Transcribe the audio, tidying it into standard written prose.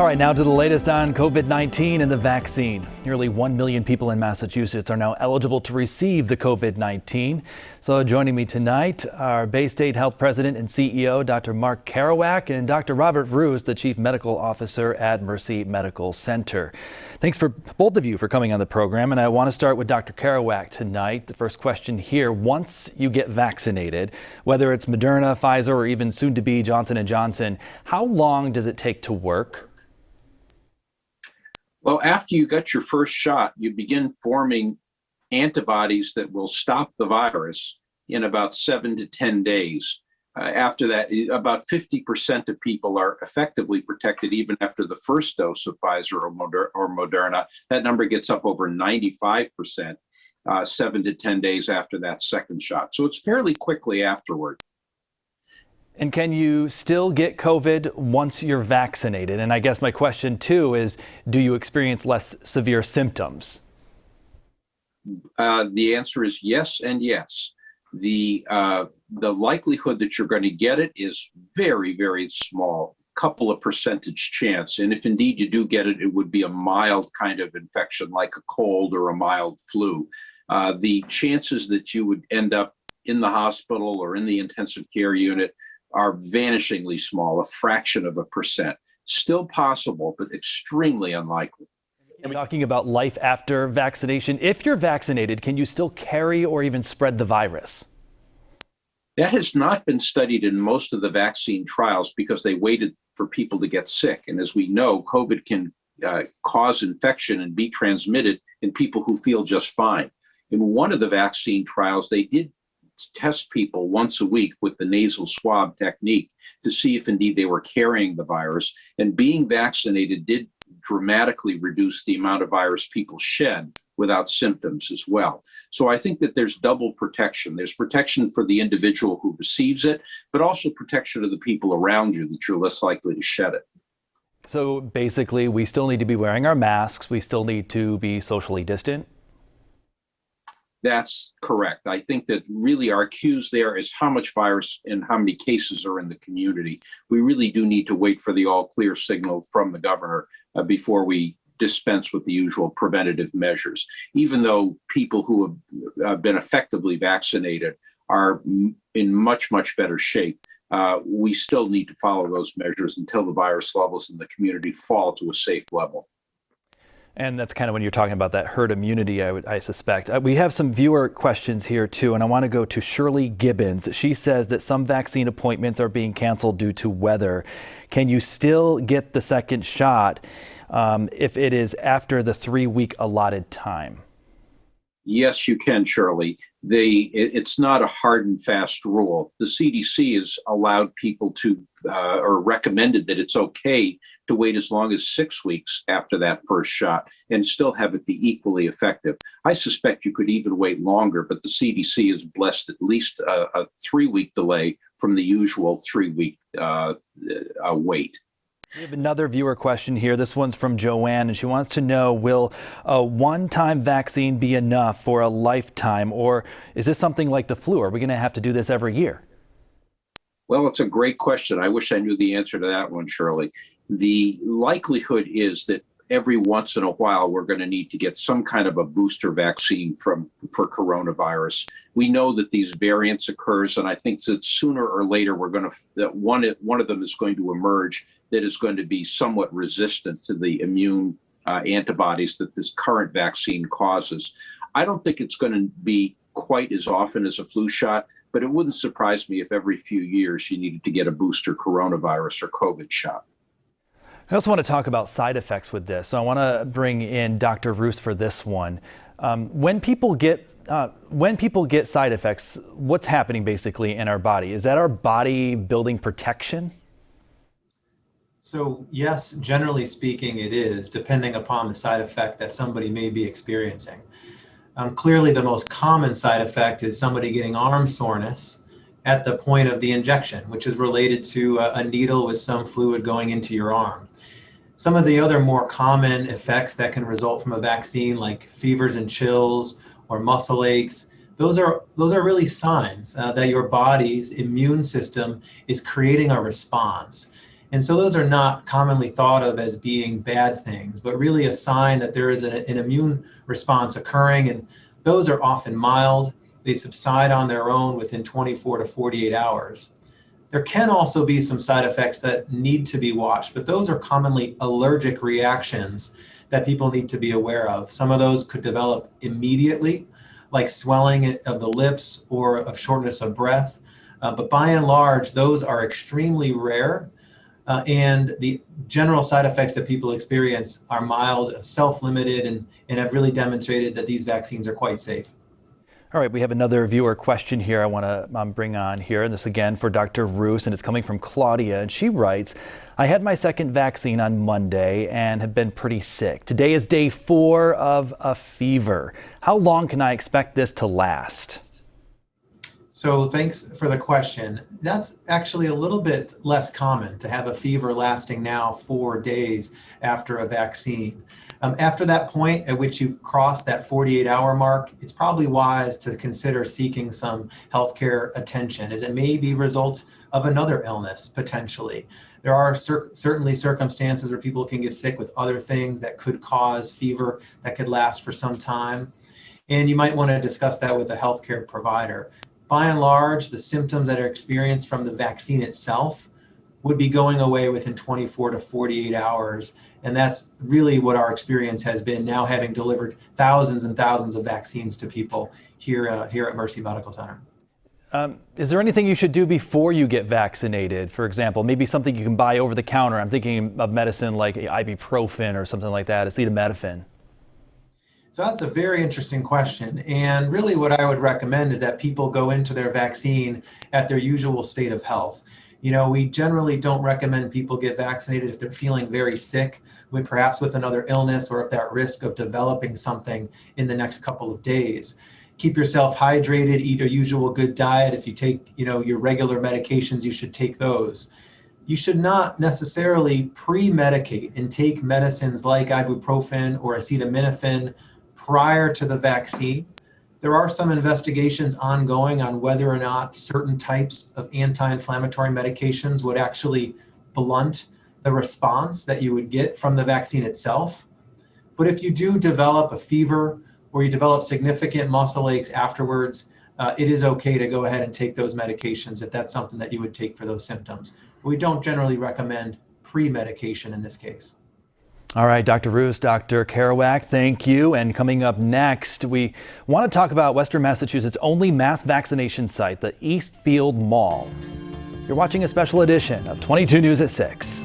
All right, now to the latest on COVID-19 and the vaccine. Nearly 1 million people in Massachusetts are now eligible to receive the COVID-19. So joining me tonight are Bay State Health President and CEO Dr. Mark Kerouac and Dr. Robert Roos, the Chief Medical Officer at Mercy Medical Center. Thanks for both of you for coming on the program. And I want to start with Dr. Kerouac tonight. The first question here, once you get vaccinated, whether it's Moderna, Pfizer, or even soon to be Johnson & Johnson, how long does it take to work? Well, after you got your first shot, you begin forming antibodies that will stop the virus in about 7 to 10 days. After that, about 50% of people are effectively protected even after the first dose of Pfizer or Moderna. That number gets up over 95%, 7 to 10 days after that second shot. So it's fairly quickly afterward. And can you still get COVID once you're vaccinated? And I guess my question too is, do you experience less severe symptoms? The answer is yes and yes. The likelihood that you're going to get it is very, very small, couple of percentage chance. And if indeed you do get it, it would be a mild kind of infection like a cold or a mild flu. The chances that you would end up in the hospital or in the intensive care unit are vanishingly small, a fraction of a percent. Still possible, but extremely unlikely. We're talking about life after vaccination. If you're vaccinated, can you still carry or even spread the virus? That has not been studied in most of the vaccine trials because they waited for people to get sick. And as we know, COVID can cause infection and be transmitted in people who feel just fine. In one of the vaccine trials, they did test people once a week with the nasal swab technique to see if indeed they were carrying the virus. And being vaccinated did dramatically reduce the amount of virus people shed without symptoms as well. So I think that there's double protection. There's protection for the individual who receives it, but also protection of the people around you that you're less likely to shed it. So basically, we still need to be wearing our masks. We still need to be socially distant. That's correct. I think that really our cues there is how much virus and how many cases are in the community. We really do need to wait for the all clear signal from the governor before we dispense with the usual preventative measures. Even though people who have been effectively vaccinated are in much, much better shape, we still need to follow those measures until the virus levels in the community fall to a safe level. And that's kind of when you're talking about that herd immunity, I suspect. We have some viewer questions here too, and I want to go to Shirley Gibbons. She says that some vaccine appointments are being canceled due to weather. Can you still get the second shot if it is after the 3-week allotted time? Yes, you can, Shirley. It's not a hard and fast rule. The CDC has allowed people to, or recommended that it's okay to wait as long as 6 weeks after that first shot and still have it be equally effective. I suspect you could even wait longer, but the CDC has blessed at least a 3-week delay from the usual 3-week wait. We have another viewer question here. This one's from Joanne, and she wants to know, will a one-time vaccine be enough for a lifetime, or is this something like the flu? Are we going to have to do this every year? Well, it's a great question. I wish I knew the answer to that one, Shirley. The likelihood is that every once in a while we're going to need to get some kind of a booster vaccine for coronavirus. We know that these variants occurs, and I think that sooner or later we're going to that one of them is going to emerge that is going to be somewhat resistant to the immune antibodies that this current vaccine causes. I don't think it's going to be quite as often as a flu shot, but it wouldn't surprise me if every few years you needed to get a booster coronavirus or COVID shot. I also want to talk about side effects with this. So I want to bring in Dr. Roos for this one. When people get side effects, what's happening basically in our body? Is that our body building protection? So yes, generally speaking, it is, depending upon the side effect that somebody may be experiencing. Clearly, the most common side effect is somebody getting arm soreness at the point of the injection, which is related to a needle with some fluid going into your arm. Some of the other more common effects that can result from a vaccine, like fevers and chills or muscle aches, those are really signs that your body's immune system is creating a response. And so those are not commonly thought of as being bad things, but really a sign that there is an immune response occurring. And those are often mild. They subside on their own within 24 to 48 hours. There can also be some side effects that need to be watched, but those are commonly allergic reactions that people need to be aware of. Some of those could develop immediately, like swelling of the lips or of shortness of breath. But by and large, those are extremely rare. And the general side effects that people experience are mild, self-limited, and have really demonstrated that these vaccines are quite safe. All right, we have another viewer question here I want to bring on here, and this again for Dr. Roos, and it's coming from Claudia, and she writes, I had my second vaccine on Monday and have been pretty sick. Today is day 4 of a fever. How long can I expect this to last? So thanks for the question. That's actually a little bit less common to have a fever lasting now 4 days after a vaccine. After that point at which you cross that 48-hour mark, it's probably wise to consider seeking some healthcare attention, as it may be a result of another illness, potentially. There are certainly circumstances where people can get sick with other things that could cause fever that could last for some time. And you might want to discuss that with a healthcare provider. By and large, the symptoms that are experienced from the vaccine itself would be going away within 24 to 48 hours. And that's really what our experience has been now, having delivered thousands and thousands of vaccines to people here at Mercy Medical Center. Is there anything you should do before you get vaccinated? For example, maybe something you can buy over the counter. I'm thinking of medicine like ibuprofen or something like that, acetaminophen. So that's a very interesting question. And really what I would recommend is that people go into their vaccine at their usual state of health. You know, we generally don't recommend people get vaccinated if they're feeling very sick, perhaps with another illness, or if they're at risk of developing something in the next couple of days. Keep yourself hydrated, eat a usual good diet. If you take, your regular medications, you should take those. You should not necessarily pre-medicate and take medicines like ibuprofen or acetaminophen prior to the vaccine. There are some investigations ongoing on whether or not certain types of anti-inflammatory medications would actually blunt the response that you would get from the vaccine itself. But if you do develop a fever or you develop significant muscle aches afterwards, it is okay to go ahead and take those medications if that's something that you would take for those symptoms. But we don't generally recommend pre-medication in this case. All right, Dr. Roos, Dr. Kerouac, thank you. And coming up next, we want to talk about Western Massachusetts' only mass vaccination site, the Eastfield Mall. You're watching a special edition of 22 News at 6.